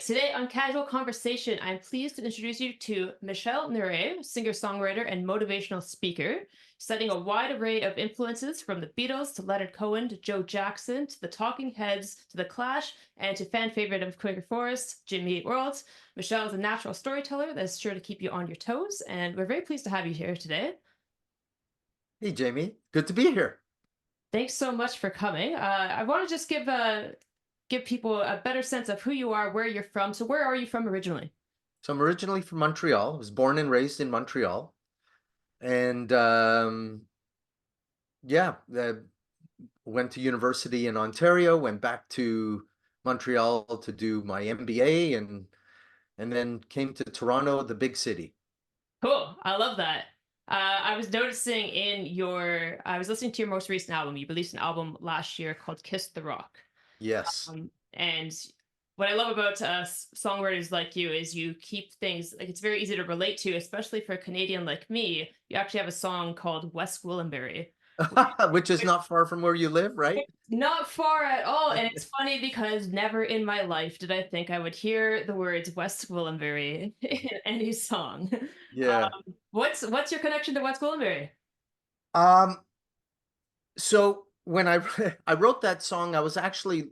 today on Casual Conversation, I'm pleased to introduce you to Michel Neray, singer-songwriter and motivational speaker, studying a wide array of influences from the Beatles to Leonard Cohen to Joe Jackson to the Talking Heads to the Clash and to fan favorite of Quaker Forest, Jimmy Eat World. Michelle is a natural storyteller that's sure to keep you on your toes, and we're very pleased to have you here today. Hey, Jamie. Good to be here. Thanks so much for coming. I want to just give people a better sense of who you are, where you're from. So, where are you from originally? So I'm originally from Montreal. I was born and raised in Montreal. And yeah, went to university in Ontario, went back to Montreal to do my MBA and then came to Toronto, the big city. Cool. I love that. I was noticing I was listening to your most recent album. You released an album last year called Kiss the Rock. Yes. And what I love about songwriters like you is you keep things like it's very easy to relate to, especially for a Canadian like me. You actually have a song called West Gwillimbury, Which is not far from where you live, right? not far at all. And it's funny because never in my life did I think I would hear the words West Gwillimbury in any song. Yeah. What's your connection to West Gwillimbury? Um, so when I wrote that song, I was actually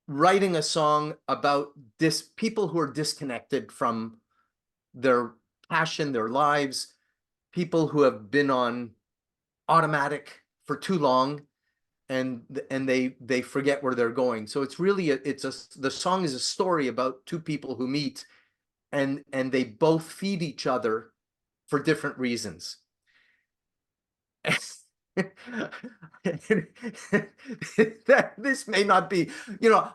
writing a song about people who are disconnected from their passion, their lives, people who have been on automatic for too long and they forget where they're going. So it's really the song is a story about two people who meet and they both feed each other for different reasons. This may not be,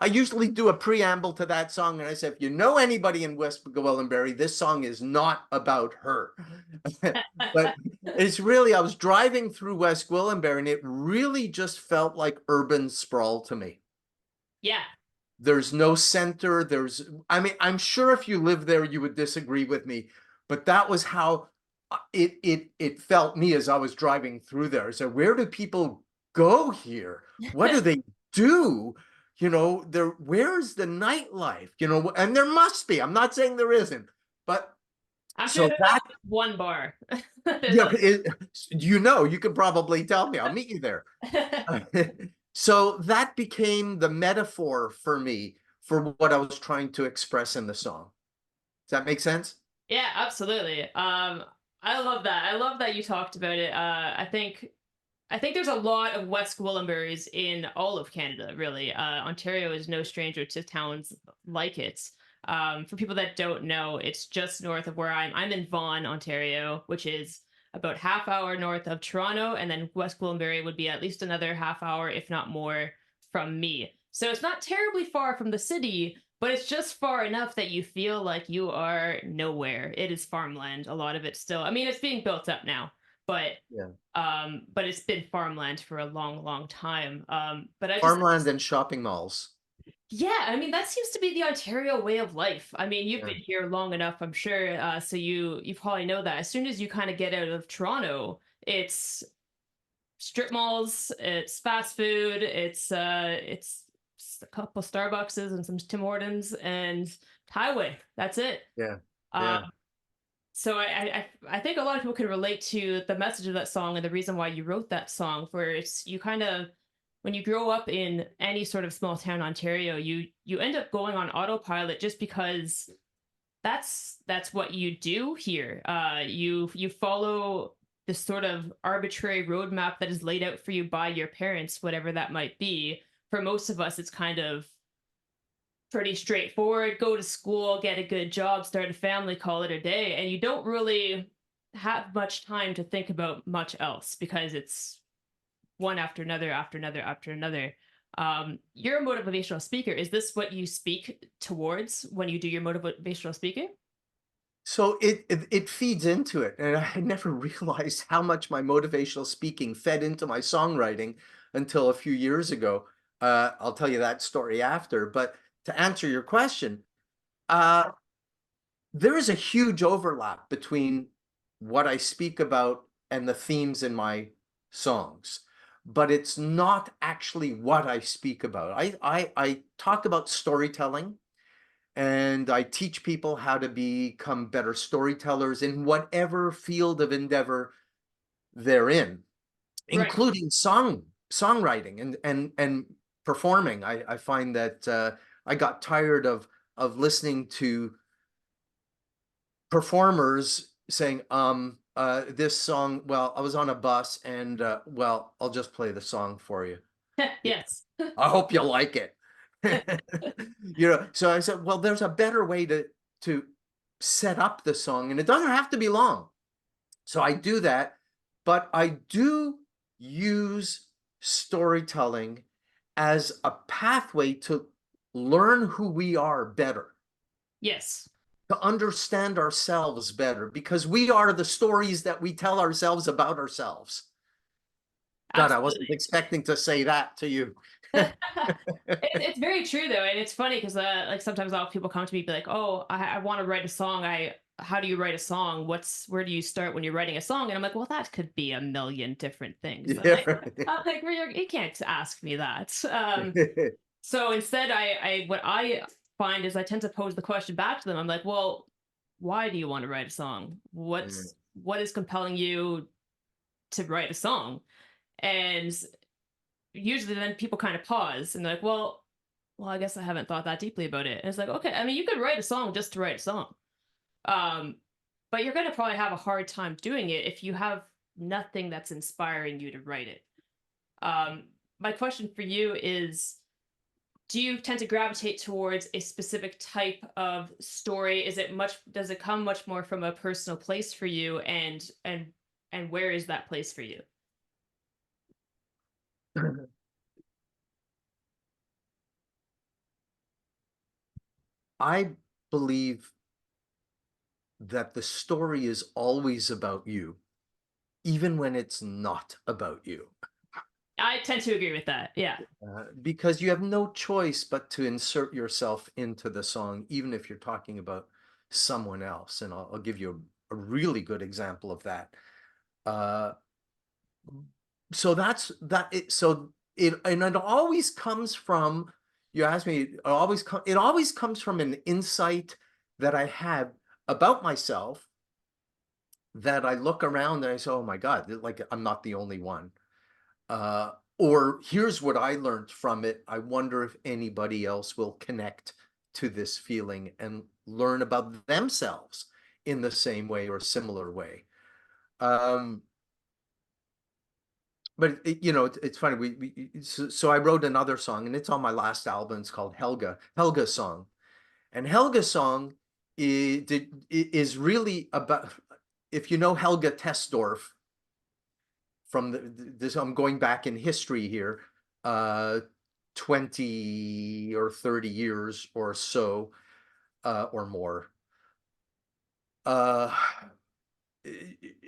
I usually do a preamble to that song and I say, if you know anybody in West Gwillimbury, this song is not about her. But it's really, I was driving through West Gwillimbury and it really just felt like urban sprawl to me. Yeah. There's no center. I mean, I'm sure if you live there, you would disagree with me, but that was how it felt me as I was driving through there. So where do people go here? What do they do? Where's the nightlife? And there must be. I'm not saying there isn't, but I'm sure so there's that one bar. There's yeah, you could probably tell me. I'll meet you there. So that became the metaphor for me for what I was trying to express in the song. Does that make sense? Yeah, absolutely. I love that. I love that you talked about it. I think there's a lot of West Gwillimburys in all of Canada, really. Ontario is no stranger to towns like it. For people that don't know, it's just north of where I'm in Vaughan, Ontario, which is about half hour north of Toronto, and then West Gwillimbury would be at least another half hour, if not more, from me. So it's not terribly far from the city, but it's just far enough that you feel like you are nowhere. It is farmland, a lot of it still. I mean, it's being built up now, but Yeah. but it's been farmland for a long, long time. But I just Farmland and shopping malls. yeah, I mean that seems to be the Ontario way of life. I mean, you've Yeah. been here long enough, I'm sure, so you probably know that. As soon as you kind of get out of Toronto, it's strip malls, it's fast food, it's a couple Starbuckses and some Tim Hortons and highway. That's it. Yeah. Um, Yeah. so I think a lot of people can relate to the message of that song and the reason why you wrote that song, where it's you kind of when you grow up in any sort of small town Ontario, you end up going on autopilot just because that's what you do here. You follow this sort of arbitrary roadmap that is laid out for you by your parents, whatever that might be. For most of us, it's kind of pretty straightforward. Go to school, get a good job, start a family, call it a day, and you don't really have much time to think about much else because it's one after another, after another, after another. You're a motivational speaker. Is this what you speak towards when you do your motivational speaking? So it feeds into it. And I never realized how much my motivational speaking fed into my songwriting until a few years ago. I'll tell you that story after. But to answer your question, uh, there is a huge overlap between what I speak about and the themes in my songs, but it's not actually what I speak about. I talk about storytelling and I teach people how to become better storytellers in whatever field of endeavor they're in, Right. including songwriting and performing. I find that I got tired of listening to performers saying, this song, well, I was on a bus and well, I'll just play the song for you. Yes. I hope you like it. You know, so I said, well, there's a better way to set up the song, and it doesn't have to be long. So I do that, but I do use storytelling as a pathway to learn who we are better, Yes. to understand ourselves better, because we are the stories that we tell ourselves about ourselves. God, I wasn't Absolutely. expecting to say that to you. It's very true though, and it's funny because like sometimes I'll people come to me be like, "Oh, I want to write a song. I How do you write a song? Where do you start when you're writing a song?" And I'm like, "Well, that could be a million different things." Yeah. I'm like, well, you can't ask me that. So instead, what I find is I tend to pose the question back to them. I'm like, "Well, why do you want to write a song? What is compelling you to write a song?" And usually then people kind of pause and they're like, well, I guess I haven't thought that deeply about it. And it's like, okay, I mean, you could write a song just to write a song. Um, but you're going to probably have a hard time doing it if you have nothing that's inspiring you to write it. Um, my question for you is, do you tend to gravitate towards a specific type of story? Does it come much more from a personal place for you? And where is that place for you? I believe that the story is always about you, even when it's not about you, I tend to agree with that. Yeah. because you have no choice but to insert yourself into the song, even if you're talking about someone else. And I'll give you a really good example of that. Uh, so that's that. And it always comes from, you asked me, it always comes from an insight that I have about myself, that I look around and I say, oh my God, like I'm not the only one. Or here's what I learned from it. I wonder if anybody else will connect to this feeling and learn about themselves in the same way or similar way. Um, but it's funny. So I wrote another song, and it's on my last album. It's called Helga Song, and Helga Song is really about, if you know Helga Tesdorf, from this, I'm going back in history here, uh, 20 or 30 years or so, or more. Uh,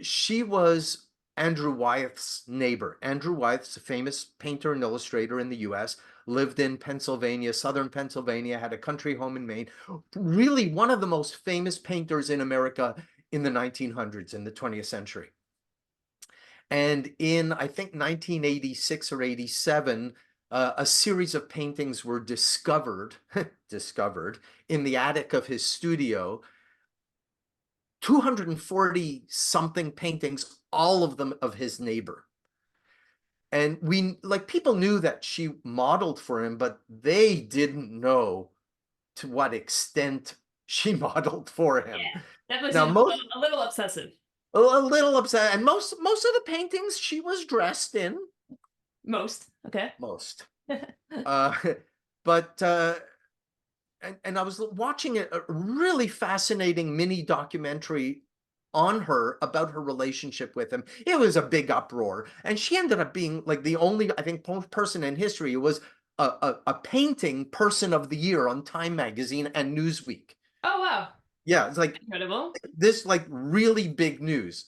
she was Andrew Wyeth's neighbor. Andrew Wyeth's a famous painter and illustrator in the US, lived in Pennsylvania, southern Pennsylvania, had a country home in Maine. Really one of the most famous painters in America in the 1900s, in the 20th century. And in, I think, 1986 or 87, a series of paintings were discovered in the attic of his studio. 240 something paintings, all of them of his neighbor. And people knew that she modeled for him, but they didn't know to what extent she modeled for him. Yeah. Definitely Now, seems a little obsessive. a little upset, and most of the paintings she was dressed in. Most. Okay. Most. Uh, but and I was watching a really fascinating mini documentary on her about her relationship with him. It was a big uproar, and she ended up being like the only, I think, person in history who was a painting person of the year on Time magazine and Newsweek. Oh wow. Yeah, it's like Incredible. this, like really big news,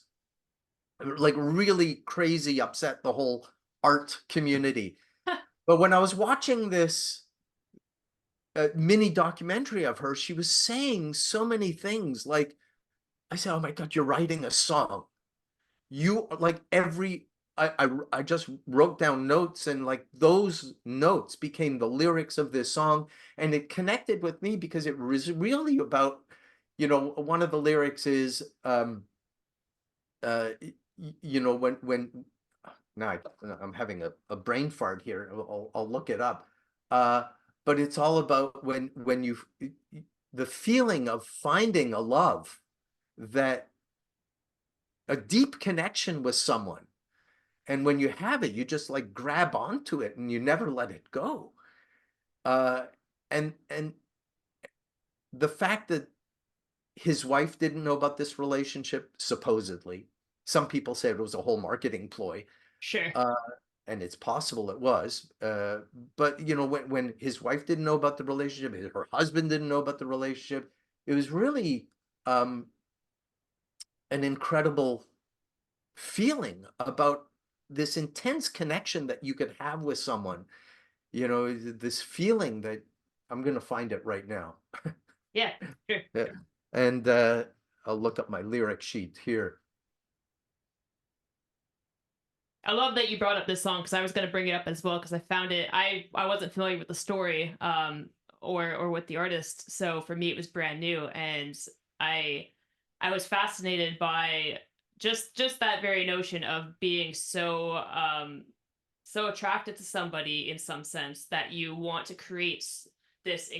like really crazy, upset the whole art community. But when I was watching this mini documentary of her, she was saying so many things. Like, I said, oh my God, you're writing a song. You like I just wrote down notes, and like those notes became the lyrics of this song, and it connected with me because it was really about, one of the lyrics is, when now I'm having a brain fart here. I'll look it up. Uh, but it's all about when you the feeling of finding a love, that a deep connection with someone. And when you have it, you just like grab onto it and you never let it go. Uh, and the fact that his wife didn't know about this relationship, supposedly, some people say it was a whole marketing ploy. Sure. Uh, and it's possible it was. But when his wife didn't know about the relationship, her husband didn't know about the relationship, it was really um, an incredible feeling about this intense connection that you could have with someone. This feeling that I'm going to find it right now. Yeah, sure. Yeah. And I'll look up my lyric sheet here. I love that you brought up this song because I was going to bring it up as well because I found it. I wasn't familiar with the story or with the artist, so for me it was brand new, and I I was fascinated by just that very notion of being so attracted to somebody in some sense that you want to create this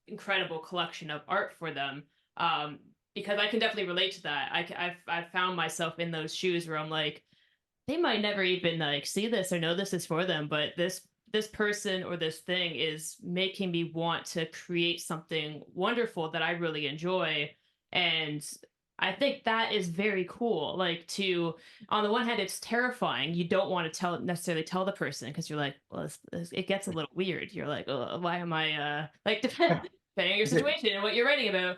incredible collection of art for them. Um, because I can definitely relate to that. I've found myself in those shoes where I'm like, they might never even like see this or know this is for them, but this person or this thing is making me want to create something wonderful that I really enjoy. And I think that is very cool. Like, to on the one hand, it's terrifying. You don't want to necessarily tell the person because you're like, well, it gets a little weird. You're like, oh, why am I like depending on your situation and what you're writing about,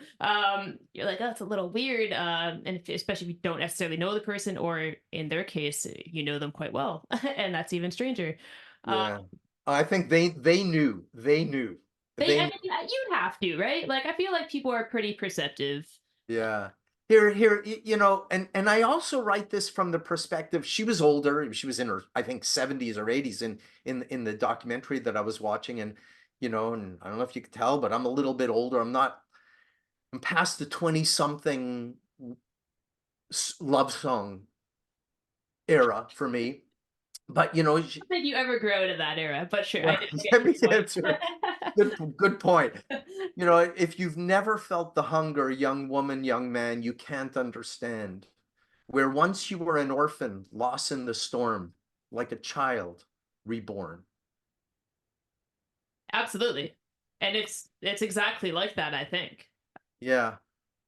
you're like, oh, it's a little weird. And especially if you don't necessarily know the person, or in their case, you know them quite well, and that's even stranger. Uh, Yeah. I think they knew. I They knew. mean, you'd have to, right? Like, I feel like people are pretty perceptive. Yeah. Here, and I also write this from the perspective, she was older. She was in her, I think, 70s or 80s in the documentary that I was watching. And I don't know if you could tell, but I'm a little bit older. I'm past the 20 something love song era for me. But I don't think you ever grow out of that era, but sure, well, I get let your me answer. Good point. point. If you've never felt the hunger, young woman, young man, you can't understand. Where once you were an orphan, lost in the storm, like a child reborn. Absolutely, and it's exactly like that, I think. Yeah,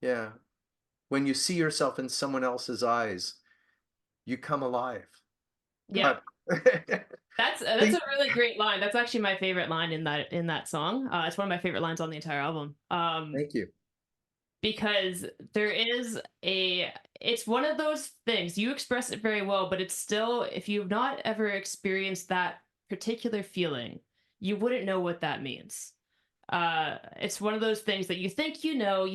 yeah. When you see yourself in someone else's eyes, you come alive. Yeah. God. That's a really great line. That's actually my favorite line in that song. It's one of my favorite lines on the entire album. Thank you. Because there is a it's one of those things, you express it very well, but it's still, if you've not ever experienced that particular feeling, you wouldn't know what that means. It's one of those things that you think you know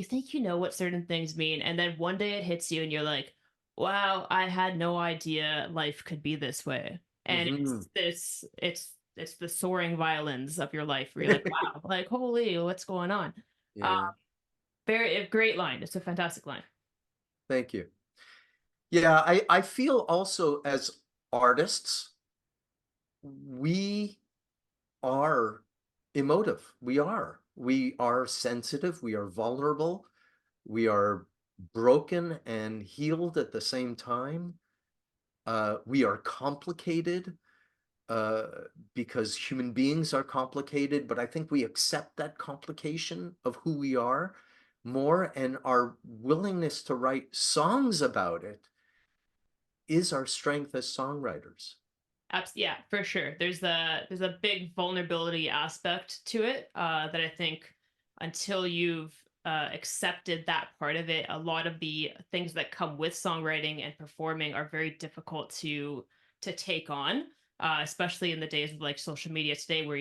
what certain things mean, and then one day it hits you and you're like, wow, I had no idea life could be this way. And Mhm. it's the soaring violins of your life where you're like, wow, like, holy, what's going on? uh, Yeah, very great line. It's a fantastic line. thank you. Yeah, I feel also as artists, we are emotive. We are sensitive. We are vulnerable. We are broken and healed at the same time. We are complicated uh, because human beings are complicated, but I think we accept that complication of who we are more, and our willingness to write songs about it is our strength as songwriters. Yeah, for sure. There's a big vulnerability aspect to it, that I think until you've accepted that part of it, a lot of the things that come with songwriting and performing are very difficult to take on, especially in the days of like social media today, where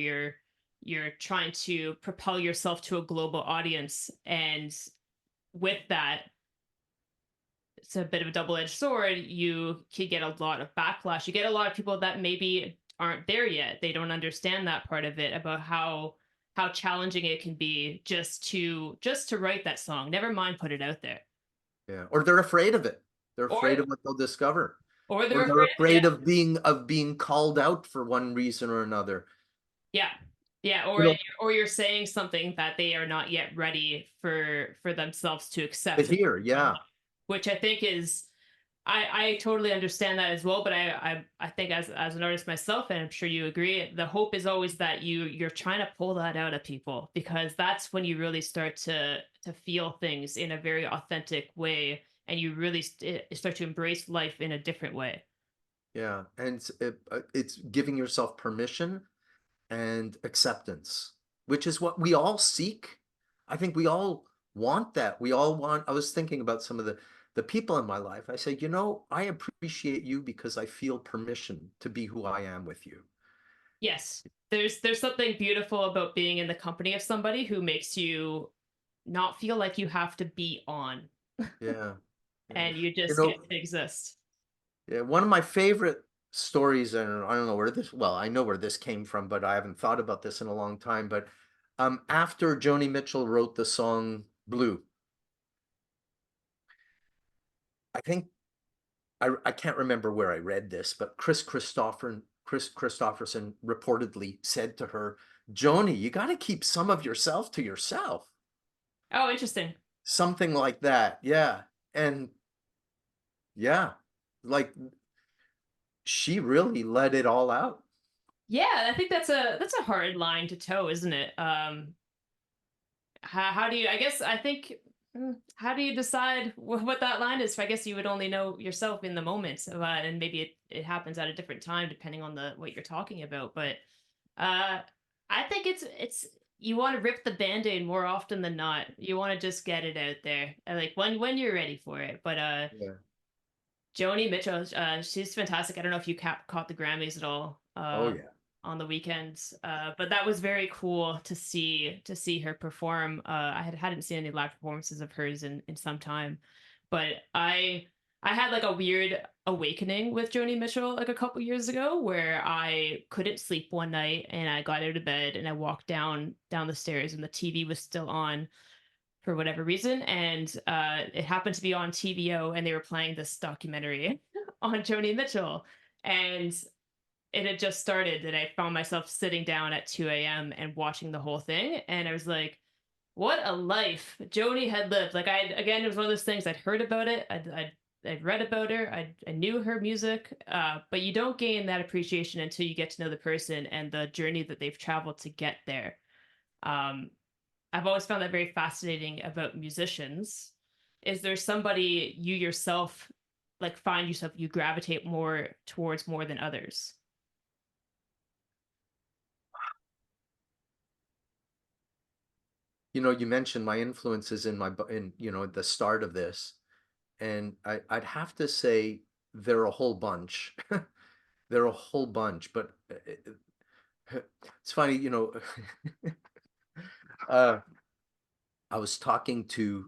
you're trying to propel yourself to a global audience, and with that, it's a bit of a double-edged sword. You could get a lot of backlash. You get a lot of people that maybe aren't there yet. They don't understand that part of it, about how challenging it can be just to write that song. Never mind put it out there. Yeah. Or they're afraid of it. They're Or afraid of what they'll discover. they're Or they're afraid of it. Yeah. afraid of being called out for one reason or another. Yeah. Yeah, You know, or you're saying something that they are not yet ready for themselves to to accept, hear, yeah. which I think is, I totally understand that as well, but I think as an artist myself, and I'm sure you agree, the hope is always that you're trying to pull that out of people, because that's when you really start to feel things in a very authentic way, and you really start to embrace life in a different way. Yeah. And it's giving yourself permission and acceptance, which is what we all seek. I think we all want that. We all want, I was thinking about some of the people in my life. I say, you know, I appreciate you because I feel permission to be who I am with you. Yes, there's something beautiful about being in the company of somebody who makes you not feel like you have to be on, Yeah. Yeah. and you You just get know, to exist. yeah, one of my favorite stories, and I don't know where this, well, I know where this came from, but I haven't thought about this in a long time. But after Joni Mitchell wrote the song Blue, I think I can't remember where I read this, but Chris Christopherson reportedly said to her, Joni, you got to keep some of yourself to yourself. Oh, interesting. Something like that. Yeah. And yeah, like she really let it all out. Yeah, I think that's a hard line to toe, isn't it? How do you? I guess I think. How do you decide what that line is? I guess you would only know yourself in the moment, and maybe it happens at a different time depending on the what you're talking about. But uh, I think it's you want to rip the band-aid more often than not. You want to just get it out there, like when you're ready for it. But Yeah. Joni Mitchell, she's fantastic. I don't know if you caught the Grammys at all Oh, yeah. on the weekends, but that was very cool to see her perform. I hadn't seen any live performances of hers in some time, but I had like a weird awakening with Joni Mitchell like a couple years ago, where I couldn't sleep one night and I got out of bed and I walked down the stairs and the TV was still on for whatever reason, and it happened to be on TVO, and they were playing this documentary on Joni Mitchell, and it had just started, and I found myself sitting down at 2 a.m. and watching the whole thing, and I was like, "What a life Joni had lived!" Like, I again, it was one of those things, I'd heard about it, I'd read about her, I knew her music, but you don't gain that appreciation until you get to know the person and the journey that they've traveled to get there. Um, I've always found that very fascinating about musicians. Is there somebody you yourself like find yourself you gravitate more towards more than others? You know, you mentioned my influences in you know, at the start of this, and I'd have to say they're a whole bunch. They're a whole bunch, but it's funny, you know, uh, I was talking to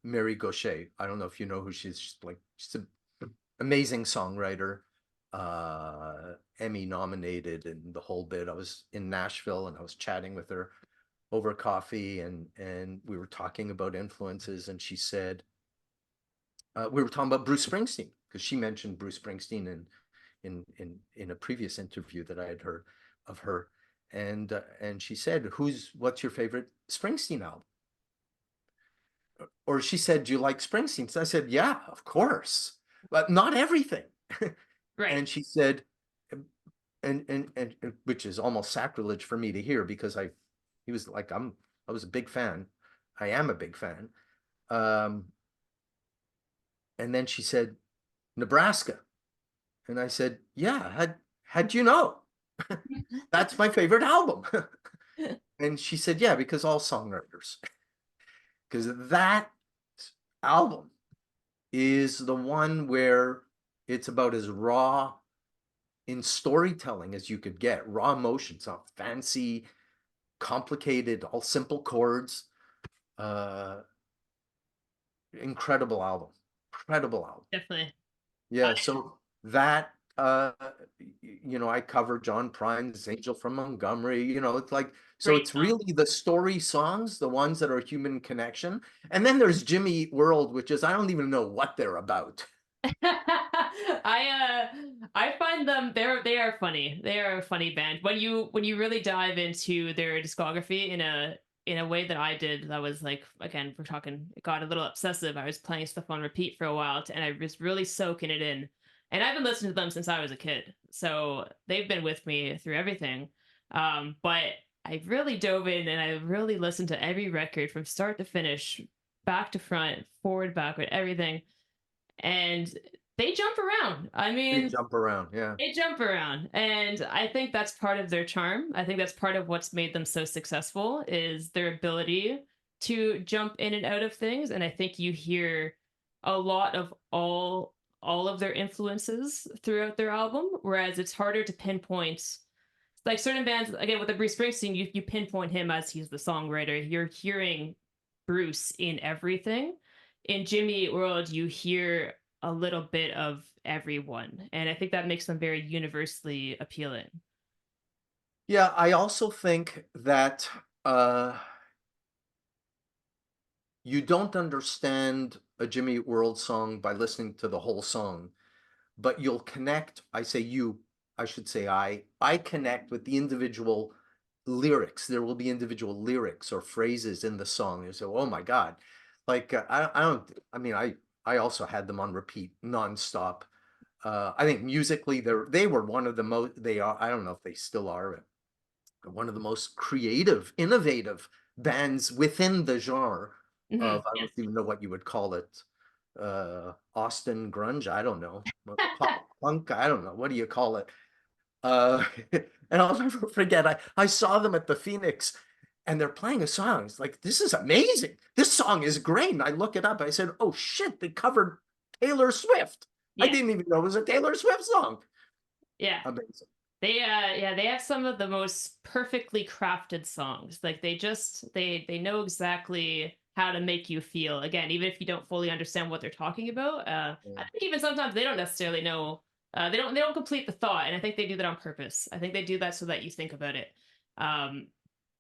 Mary Gaucher. I don't know if you know who she is. She's an amazing songwriter, Emmy nominated and the whole bit. I was in Nashville and I was chatting with her over coffee, and we were talking about influences, and she said we were talking about Bruce Springsteen because she mentioned Bruce Springsteen in a previous interview that I had heard of her, and she said, what's your favorite Springsteen album? Or she said, do you like Springsteen? So I said, yeah, of course, but not everything. Right. And she said, and which is almost sacrilege for me to hear because he was like, I was a big fan. I am a big fan. Um, and then she said, Nebraska. And I said, yeah, had you know, that's my favorite album. And she said, yeah, because all songwriters, because that album is the one where it's about as raw in storytelling as you could get. Raw emotions, not fancy, complicated, all simple chords. Uh, Incredible album. incredible album. Definitely. I, Yeah, so that I cover John Prine's Angel from Montgomery, it's like, so great it's song. really the story songs, the ones that are human connection. And then there's Jimmy Eat World, which is I don't even know what they're about. I find them they are funny. They are a funny band. When you really dive into their discography in a way that I did, that was like, again, we're talking, it got a little obsessive. I was playing stuff on repeat for a while and I was really soaking it in. And I've been listening to them since I was a kid. So they've been with me through everything. But I really dove in and I really listened to every record from start to finish, back to front, forward, backward, everything, and they jump around. I They mean, jump around, yeah. they jump around, and I think that's part of their charm. I think that's part of what's made them so successful is their ability to jump in and out of things. And I think you hear a lot of all of their influences throughout their album, whereas it's harder to pinpoint. Like certain bands, again with the Bruce Springsteen, you pinpoint him as he's the songwriter. You're hearing Bruce in everything. In Jimmy Eat World, you hear a little bit of everyone, and I think that makes them very universally appealing. Yeah, I also think that you don't understand a Jimmy Eat World song by listening to the whole song, but you'll connect. I should say I connect with the individual lyrics. There will be individual lyrics or phrases in the song. You say, "Oh my God!" Like I don't. I mean, I also had them on repeat nonstop. I think musically, they were one of the most. They are. I don't know if they still are one of the most creative, innovative bands within the genre Hmm. of, I don't Yes. even know what you would call it, Austin grunge, I don't know, pop punk, I don't know, what do you call it? Uh, and I'll never forget, I saw them at the Phoenix and they're playing a song. It's like, this is amazing. This song is great. And I look it up. I said, oh shit, they covered Taylor Swift. I Yeah. didn't even know it was a Taylor Swift song. Yeah. Amazing. They have some of the most perfectly crafted songs. Like they know exactly how to make you feel. Again, even if you don't fully understand what they're talking about. Yeah. I think even sometimes they don't necessarily know. They don't complete the thought, and I think they do that on purpose. I think they do that so that you think about it. Um,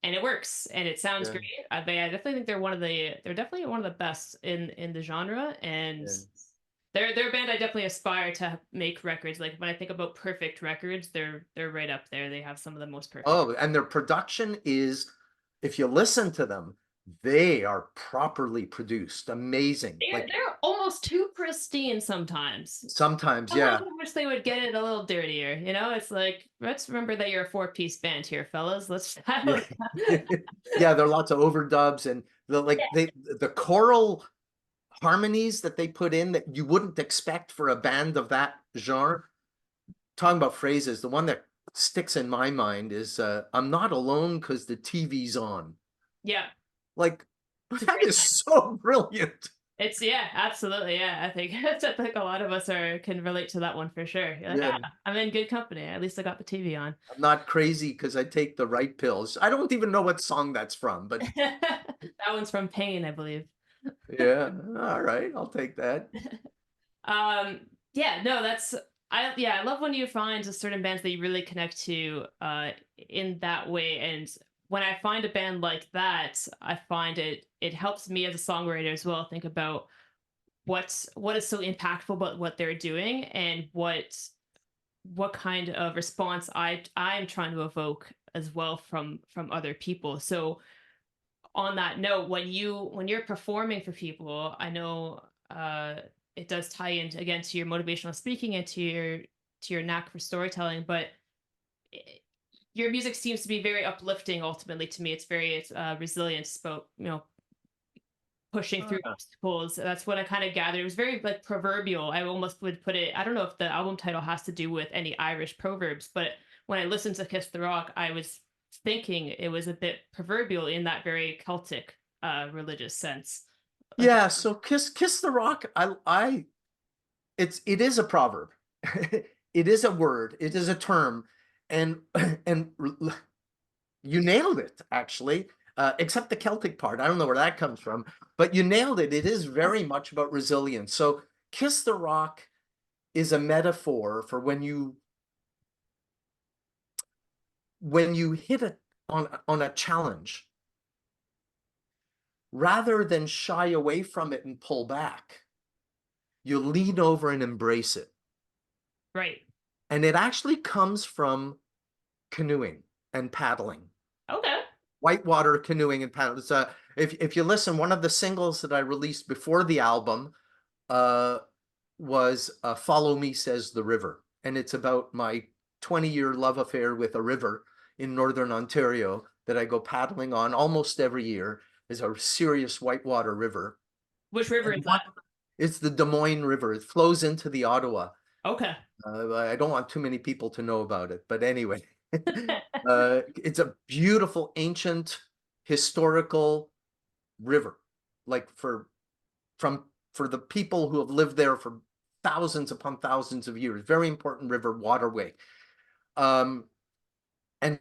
and it works, and it sounds Yeah. great. I definitely think they're definitely one of the best in the genre, and Yeah. they're a band I definitely aspire to make records. Like when I think about perfect records, they're right up there. They have some of the most perfect. Oh, and their production is, if you listen to them, they are properly produced. Amazing. Like They're almost too pristine sometimes. sometimes, Sometimes yeah. I wish they would get it a little dirtier. You know, it's like let's remember that you're a four-piece band here, fellas. Let's Yeah. Yeah, there are lots of overdubs and the choral harmonies that they put in that you wouldn't expect for a band of that genre. Talking about phrases, the one that sticks in my mind is I'm not alone because the TV's on. yeah. Like It's a that great is line. so brilliant. It's yeah, absolutely. Yeah, I think I think a lot of us are can relate to that one for sure. You're like, Yeah. ah, I'm in good company. At least I got the TV on. I'm not crazy because I take the right pills. I don't even know what song that's from, but That one's from Pain, I believe. yeah, all right, I'll take that. Um, yeah, no, that's I love when you find a certain bands that you really connect to in that way. And when I find a band like that, I find it helps me as a songwriter as well think about what is so impactful about what they're doing and what kind of response I'm trying to evoke as well from other people. So on that note, when you're performing for people, I know it does tie in again to your motivational speaking and to your knack for storytelling, but it, your music seems to be very uplifting. Ultimately, to me, it's very resilient. About pushing through Ah. obstacles. That's what I kind of gathered. It was very like proverbial. I almost would put it. I don't know if the album title has to do with any Irish proverbs, but when I listened to Kiss the Rock, I was thinking it was a bit proverbial in that very Celtic religious sense. Like Yeah, so Kiss the Rock, it is a proverb. It is a word, it is a term, and and you nailed it actually. Except the Celtic part. I don't know where that comes from, but you nailed it. It is very much about resilience. So Kiss the Rock is a metaphor for when you hit it on a challenge, rather than shy away from it and pull back, you lean over and embrace it. Right. And it actually comes from canoeing and paddling. Okay. Whitewater canoeing and paddling. It's if you listen, one of the singles that I released before the album was Follow Me Says the River. And it's about my 20-year love affair with a river in Northern Ontario that I go paddling on almost every year. Is a serious whitewater river. Which river And is that? it's the Des Moines River. It flows into the Ottawa. Okay. I don't want too many people to know about it, but anyway, it's a beautiful, ancient, historical river, like for the people who have lived there for thousands upon thousands of years. Very important river waterway. And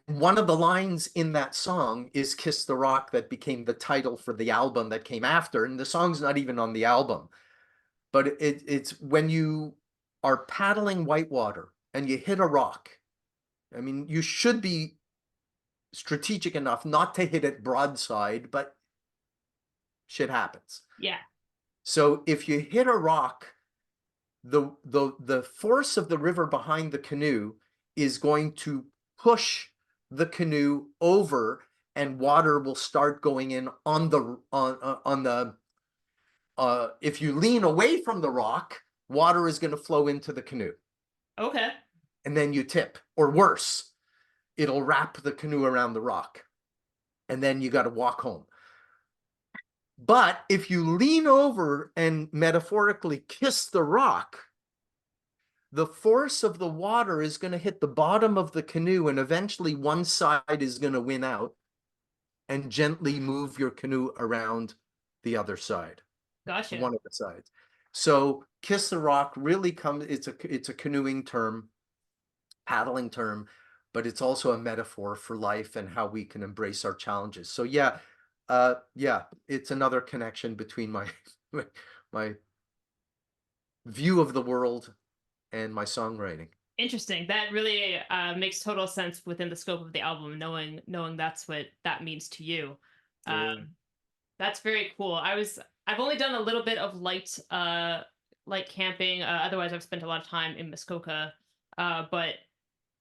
one of the lines in that song is Kiss the Rock, that became the title for the album that came after. And the song's not even on the album, but it's when you are paddling whitewater and you hit a rock. I mean, you should be strategic enough not to hit it broadside, but shit happens. Yeah. So if you hit a rock, the force of the river behind the canoe is going to push the canoe over, and water will start going in on the if you lean away from the rock, water is going to flow into the canoe. Okay. And then you tip, or worse, it'll wrap the canoe around the rock. And then you got to walk home. But if you lean over and metaphorically kiss the rock, the force of the water is going to hit the bottom of the canoe, and eventually one side is going to win out, and gently move your canoe around the other side, Gotcha. one of the sides. So kiss the rock really comes, it's a canoeing term, paddling term, but it's also a metaphor for life and how we can embrace our challenges. So yeah, it's another connection between my my view of the world and my songwriting. Interesting. That really makes total sense within the scope of the album, knowing that's what that means to you. Yeah. That's very cool. I've only done a little bit of light camping. Otherwise, I've spent a lot of time in Muskoka. But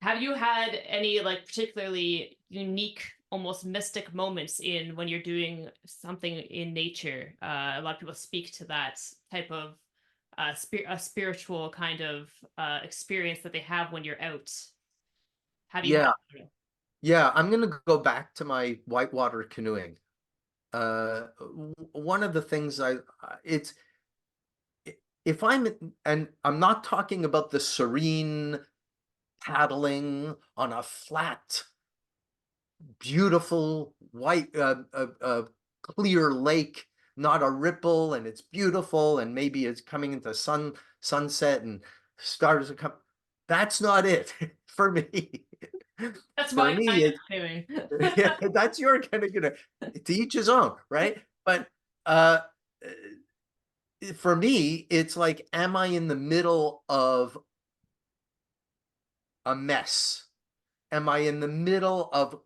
have you had any like particularly unique, almost mystic moments in when you're doing something in nature? A lot of people speak to that type of a spiritual kind of experience that they have when you're out. Have you had? Yeah, yeah. I'm gonna go back to my whitewater canoeing. One of the things it's if and I'm not talking about the serene paddling on a flat, beautiful white, clear lake, not a ripple, and it's beautiful, and maybe it's coming into sunset and stars are coming. That's not it for me. That's For my me, kind of it's doing. yeah, that's your kind of, to each his own, right? But uh for me, it's like, am I in the middle of a mess? Am I in the middle of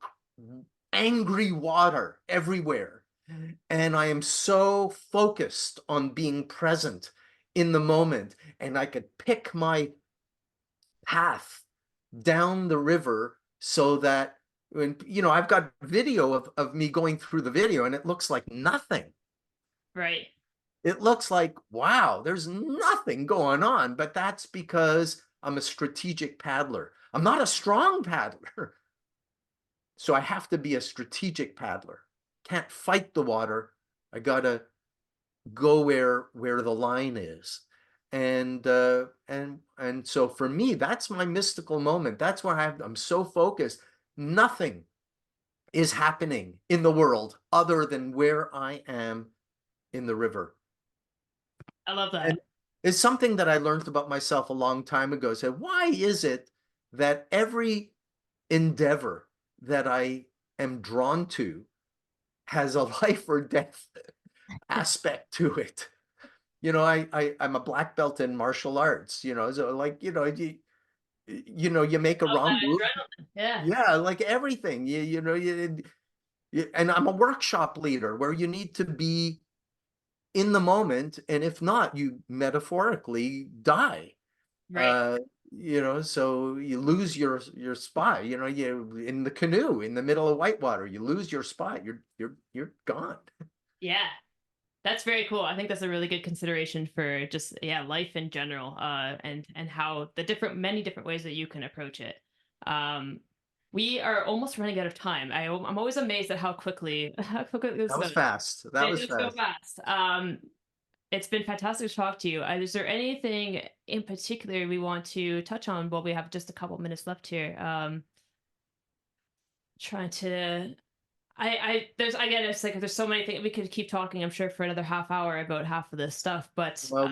angry water everywhere? And I am so focused on being present in the moment, and I could pick my path down the river so that when, I've got video of me going through the video, and it looks like nothing. Right. It looks like, wow, there's nothing going on, but that's because I'm a strategic paddler. I'm not a strong paddler. So I have to be a strategic paddler. Can't fight the water. I gotta go where the line is. And so for me, that's my mystical moment. That's where I'm so focused. Nothing is happening in the world other than where I am in the river. I love And that. it's something that I learned about myself a long time ago. So why is it that every endeavor that I am drawn to has a life or death aspect to it? I'm a black belt in martial arts, so like, you make a Oh, wrong that move. adrenaline. Yeah. Yeah, like everything, and I'm a workshop leader where you need to be in the moment, and if not, you metaphorically die. Right. Uh, so you lose your spot. You in the canoe in the middle of whitewater, you lose your spot. You're gone. Yeah. That's very cool. I think that's a really good consideration for just yeah, life in general, and how the many different ways that you can approach it. Um, we are almost running out of time. I'm always amazed at how quickly how quickly this That was goes. fast. That It was does go fast. fast. It's been fantastic to talk to you. Is there anything in particular we want to touch on while we have just a couple minutes left here? Trying to there's again, it's like there's so many things we could keep talking, I'm sure, for another half hour about half of this stuff, but Well,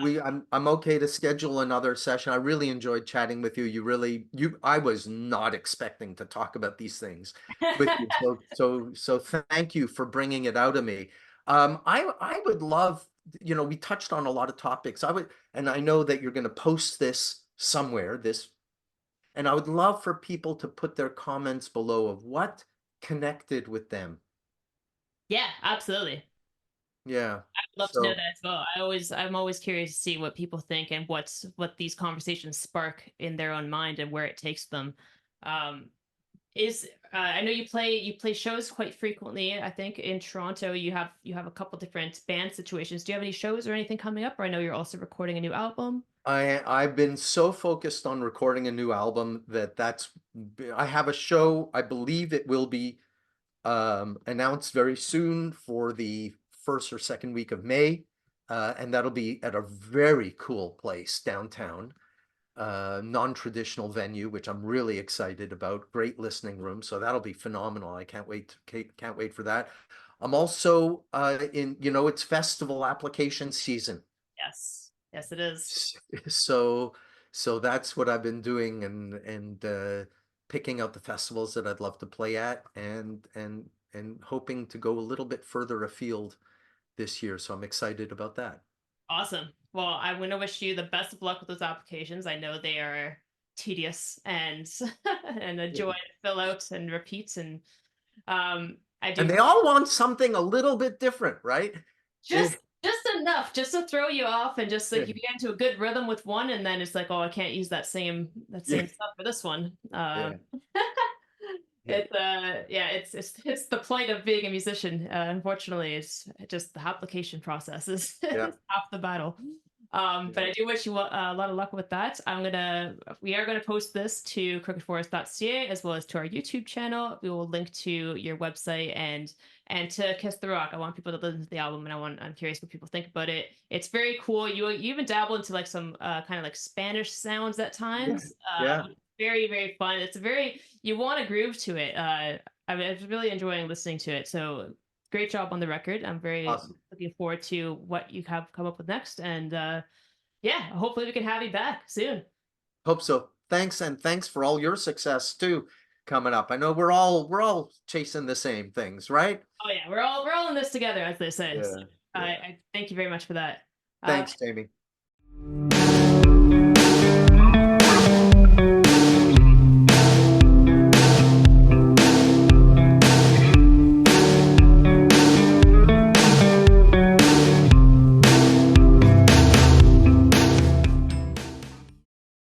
I'm okay to schedule another session. I really enjoyed chatting with you. I was not expecting to talk about these things with you. So thank you for bringing it out of me. I would love, we touched on a lot of topics. And I know that you're going to post this somewhere, and I would love for people to put their comments below of what connected with them. yeah, absolutely. Yeah. I'd love to know So that as well. I'm always curious to see what people think and what these conversations spark in their own mind and where it takes them. Um, is I know you play shows quite frequently. I think in Toronto you have a couple different band situations. Do you have any shows or anything coming up? Or I know you're also recording a new album. I've been so focused on recording a new album I have a show. I believe it will be announced very soon for the first or second week of May. And that'll be at a very cool place downtown, non-traditional venue, which I'm really excited about. Great listening room. So that'll be phenomenal. I can't wait for that. I'm also it's festival application season. Yes. Yes, it is. So so that's what I've been doing, and picking out the festivals that I'd love to play at, and hoping to go a little bit further afield this year. So I'm excited about that. Awesome. Well, I'm going to wish you the best of luck with those applications. I know they are tedious and and a joy to fill out and repeat. And I And do they all want something a little bit different, right? Eh, just enough just to throw you off and just like Yeah, you get into a good rhythm with one, and then it's like, oh, I can't use that yeah, same stuff for this one. yeah, yeah, It's yeah, it's the plight of being a musician. Unfortunately, it's just the application process is yeah, half the battle. yeah. But I do wish you a lot of luck with that. We are gonna post this to crookedforest.ca as well as to our YouTube channel. We will link to your website and to Kiss the Rock. I want people to listen to the album, and I'm curious what people think about it. It's very cool. You even dabble into like some kind of like Spanish sounds at Yeah, times. yeah. Very, very fun. It's a very you want to groove to it. I was really enjoying listening to it. So great job on the record. I'm very Awesome. looking forward to what you have come up with next. And yeah, hopefully we can have you back soon. Hope so. Thanks, and thanks for all your success too coming up. I know we're all chasing the same things, right? Oh yeah, we're all in this together, as they say. So Yeah, yeah. I thank you very much for that. Uh, Thanks, Jamie.